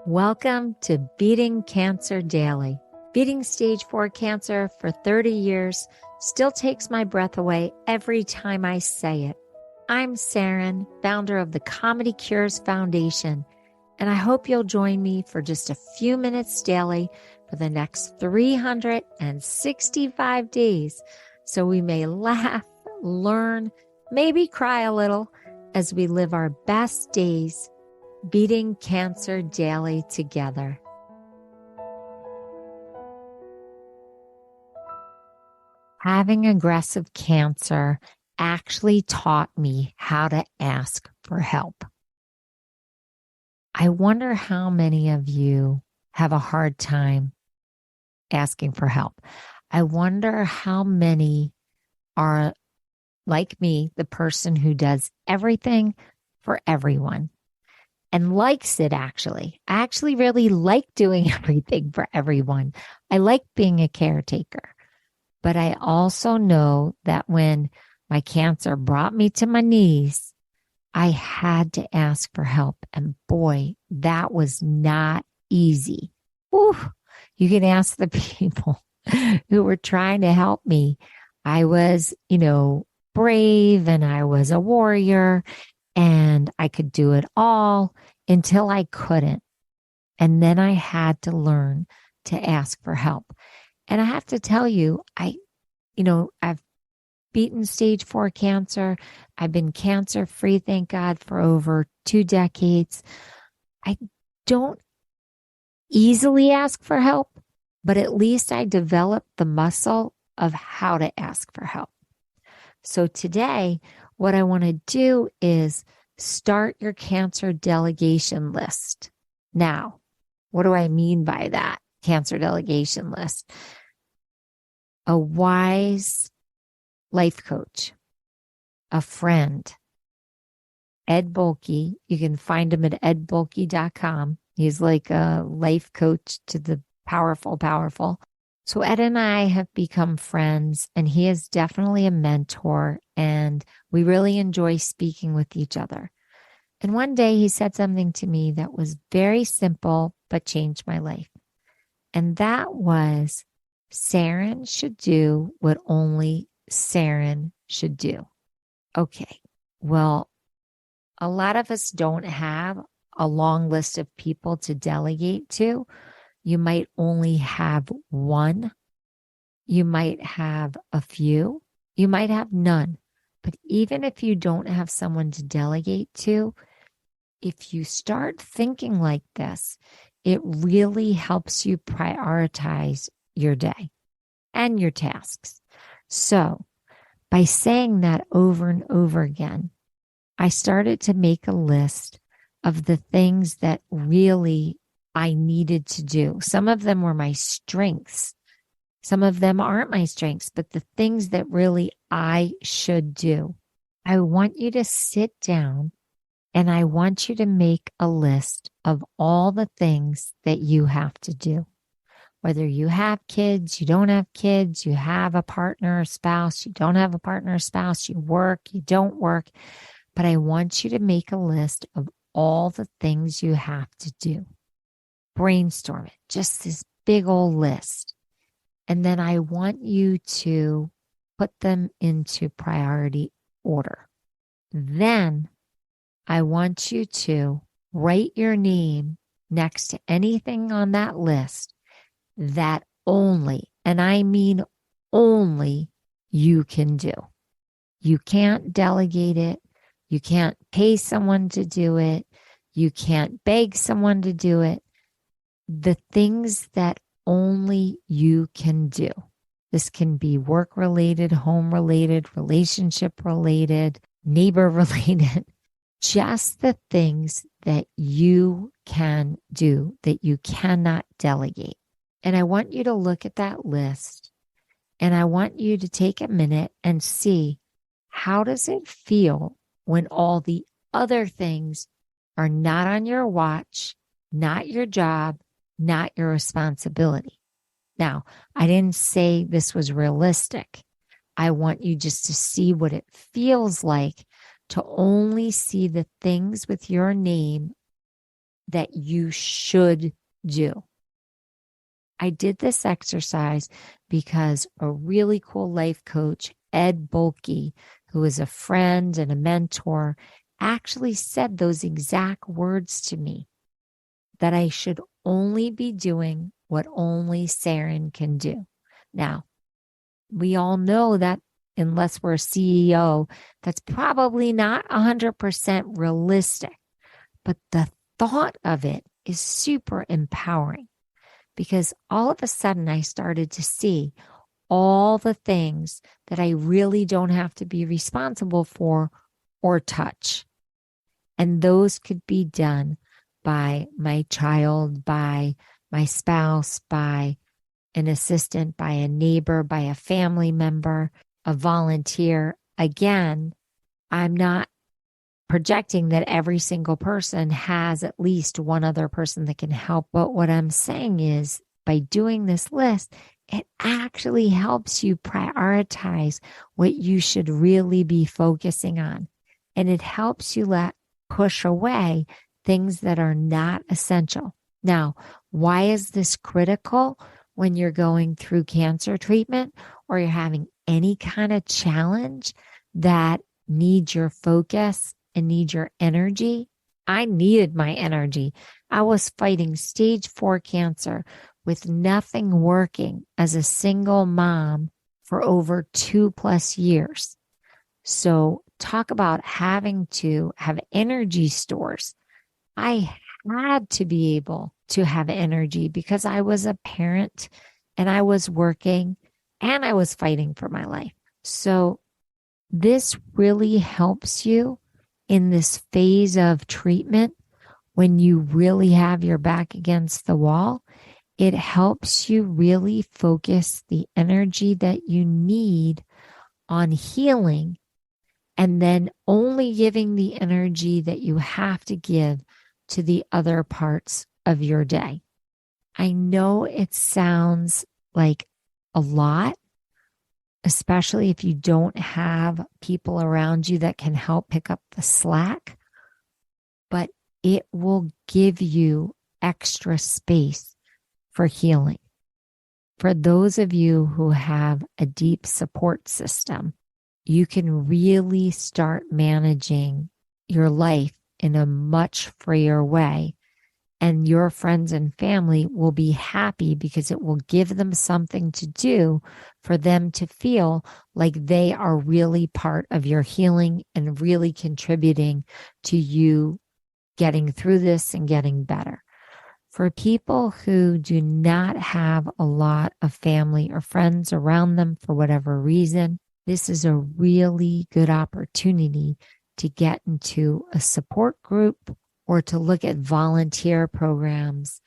Welcome to Beating Cancer Daily. Beating stage 4 cancer for 30 years still takes my breath away every time I say it. I'm Saren, founder of the Comedy Cures Foundation, and I hope you'll join me for just a few minutes daily for the next 365 days so we may laugh, learn, maybe cry a little as we live our best days beating cancer daily together. Having aggressive cancer actually taught me how to ask for help. I wonder how many of you have a hard time asking for help. I wonder how many are like me, the person who does everything for everyone. And likes it, actually. I actually really like doing everything for everyone. I like being a caretaker. But I also know that when my cancer brought me to my knees, I had to ask for help. And boy, that was not easy. Whew. You can ask the people who were trying to help me. I was, brave, and I was a warrior, and I could do it all until I couldn't. And then I had to learn to ask for help. And I have to tell you, I've beaten stage 4 cancer. I've been cancer free, thank God, for over 2 decades. I don't easily ask for help, but at least I developed the muscle of how to ask for help. So today, what I want to do is start your cancer delegation list. Now, what do I mean by that? Cancer delegation list. A wise life coach, a friend, Ed Bulkey. You can find him at edbulkey.com. He's like a life coach to the powerful. So Ed and I have become friends, and he is definitely a mentor, and we really enjoy speaking with each other. And one day he said something to me that was very simple, but changed my life. And that was, Saren should do what only Saren should do. Okay, well, a lot of us don't have a long list of people to delegate to. You might only have one. You might have a few. You might have none. But even if you don't have someone to delegate to, if you start thinking like this, it really helps you prioritize your day and your tasks. So by saying that over and over again, I started to make a list of the things that really I needed to do. Some of them were my strengths. Some of them aren't my strengths, but the things that really I should do. I want you to sit down and I want you to make a list of all the things that you have to do. Whether you have kids, you don't have kids, you have a partner or spouse, you don't have a partner or spouse, you work, you don't work. But I want you to make a list of all the things you have to do. Brainstorm it, just this big old list. And then I want you to put them into priority order. Then I want you to write your name next to anything on that list that only, and I mean only, you can do. You can't delegate it. You can't pay someone to do it. You can't beg someone to do it. The things that only you can do. This can be work-related, home-related, relationship-related, neighbor-related. Just the things that you can do, that you cannot delegate. And I want you to look at that list, and I want you to take a minute and see, how does it feel when all the other things are not on your watch, not your job, not your responsibility? Now, I didn't say this was realistic. I want you just to see what it feels like to only see the things with your name that you should do. I did this exercise because a really cool life coach, Ed Bolke, who is a friend and a mentor, actually said those exact words to me, that I should only be doing what only Saren can do. Now, we all know that unless we're a CEO, that's probably not 100% realistic. But the thought of it is super empowering, because all of a sudden I started to see all the things that I really don't have to be responsible for or touch. And those could be done by my child, by my spouse, by an assistant, by a neighbor, by a family member, a volunteer. Again, I'm not projecting that every single person has at least one other person that can help. But what I'm saying is, by doing this list, it actually helps you prioritize what you should really be focusing on. And it helps you push away things that are not essential. Now, why is this critical when you're going through cancer treatment or you're having any kind of challenge that needs your focus and need your energy? I needed my energy. I was fighting stage 4 cancer with nothing working as a single mom for over 2+ years. So talk about having to have energy stores. I had to be able to have energy because I was a parent and I was working and I was fighting for my life. So this really helps you in this phase of treatment when you really have your back against the wall. It helps you really focus the energy that you need on healing, and then only giving the energy that you have to give to the other parts of your day. I know it sounds like a lot, especially if you don't have people around you that can help pick up the slack, but it will give you extra space for healing. For those of you who have a deep support system, you can really start managing your life in a much freer way. And your friends and family will be happy because it will give them something to do for them to feel like they are really part of your healing and really contributing to you getting through this and getting better. For people who do not have a lot of family or friends around them for whatever reason, this is a really good opportunity to get into a support group or to look at volunteer programs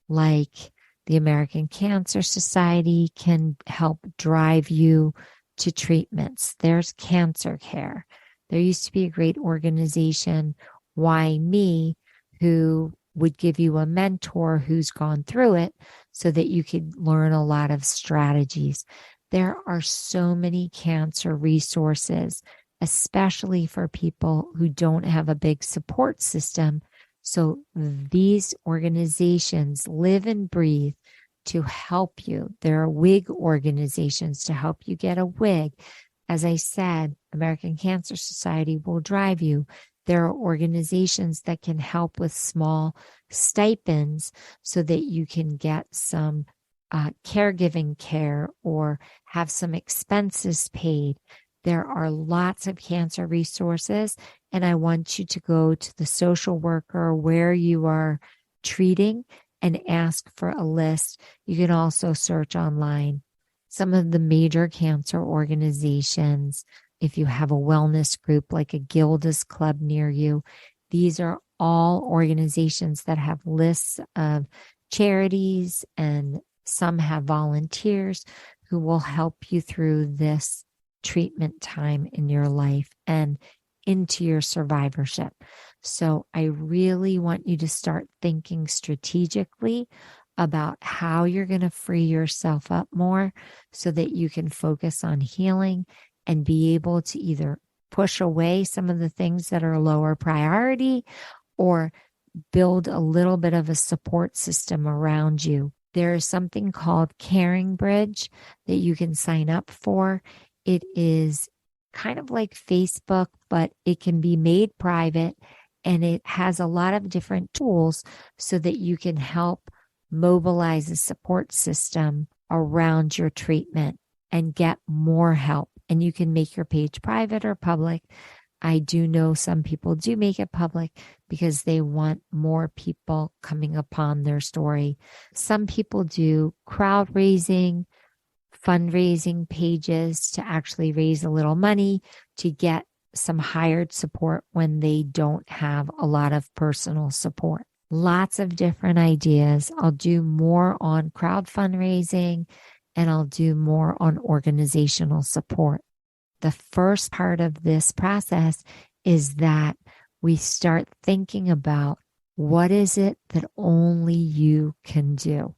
like the American Cancer Society can help drive you to treatments. There's Cancer Care. There used to be a great organization, Why Me, who would give you a mentor who's gone through it so that you could learn a lot of strategies. There are so many cancer resources, especially for people who don't have a big support system. So these organizations live and breathe to help you. There are WIG organizations to help you get a WIG. As I said, American Cancer Society will drive you. There are organizations that can help with small stipends so that you can get some caregiving care or have some expenses paid. There are lots of cancer resources, and I want you to go to the social worker where you are treating and ask for a list. You can also search online. Some of the major cancer organizations, if you have a wellness group like a Gilda's Club near you, these are all organizations that have lists of charities, and some have volunteers who will help you through this treatment time in your life and into your survivorship. So I really want you to start thinking strategically about how you're going to free yourself up more so that you can focus on healing and be able to either push away some of the things that are lower priority or build a little bit of a support system around you. There is something called Caring Bridge that you can sign up for. It is kind of like Facebook, but it can be made private, and it has a lot of different tools so that you can help mobilize a support system around your treatment and get more help. And you can make your page private or public. I do know some people do make it public because they want more people coming upon their story. Some people do crowd raising, fundraising pages to actually raise a little money to get some hired support when they don't have a lot of personal support. Lots of different ideas. I'll do more on crowd fundraising, and I'll do more on organizational support. The first part of this process is that we start thinking about what is it that only you can do.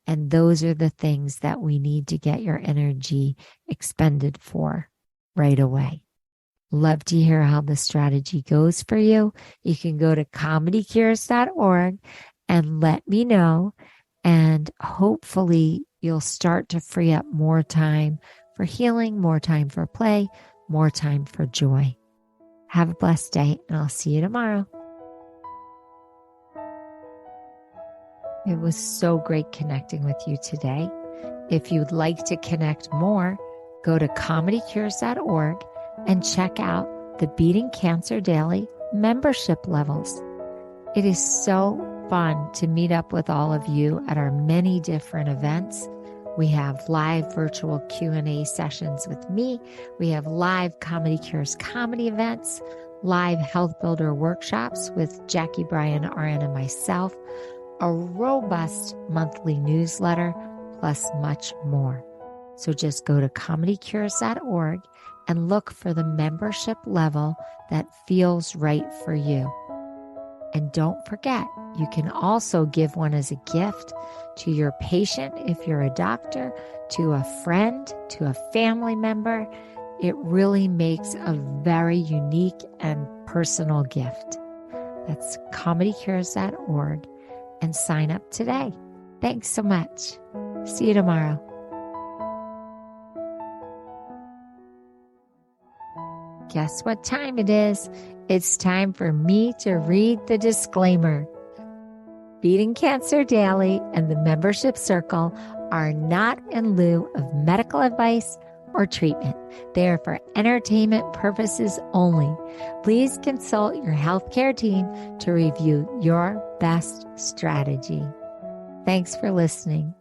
And those are the things that we need to get your energy expended for right away. Love to hear how the strategy goes for you. You can go to comedycures.org and let me know. And hopefully you'll start to free up more time for healing, more time for play, more time for joy. Have a blessed day, and I'll see you tomorrow. It was so great connecting with you today. If you'd like to connect more, go to comedycures.org and check out the Beating Cancer Daily membership levels. It is so fun to meet up with all of you at our many different events. We have live virtual Q&A sessions with me. We have live Comedy Cures comedy events, live Health Builder workshops with Jackie Bryan, RN, and myself, a robust monthly newsletter, plus much more. So just go to comedycures.org and look for the membership level that feels right for you. And don't forget, you can also give one as a gift to your patient if you're a doctor, to a friend, to a family member. It really makes a very unique and personal gift. That's comedycures.org and sign up today. Thanks so much. See you tomorrow. Guess what time it is? It's time for me to read the disclaimer. Beating Cancer Daily and the membership circle are not in lieu of medical advice or treatment. They are for entertainment purposes only. Please consult your healthcare team to review your best strategy. Thanks for listening.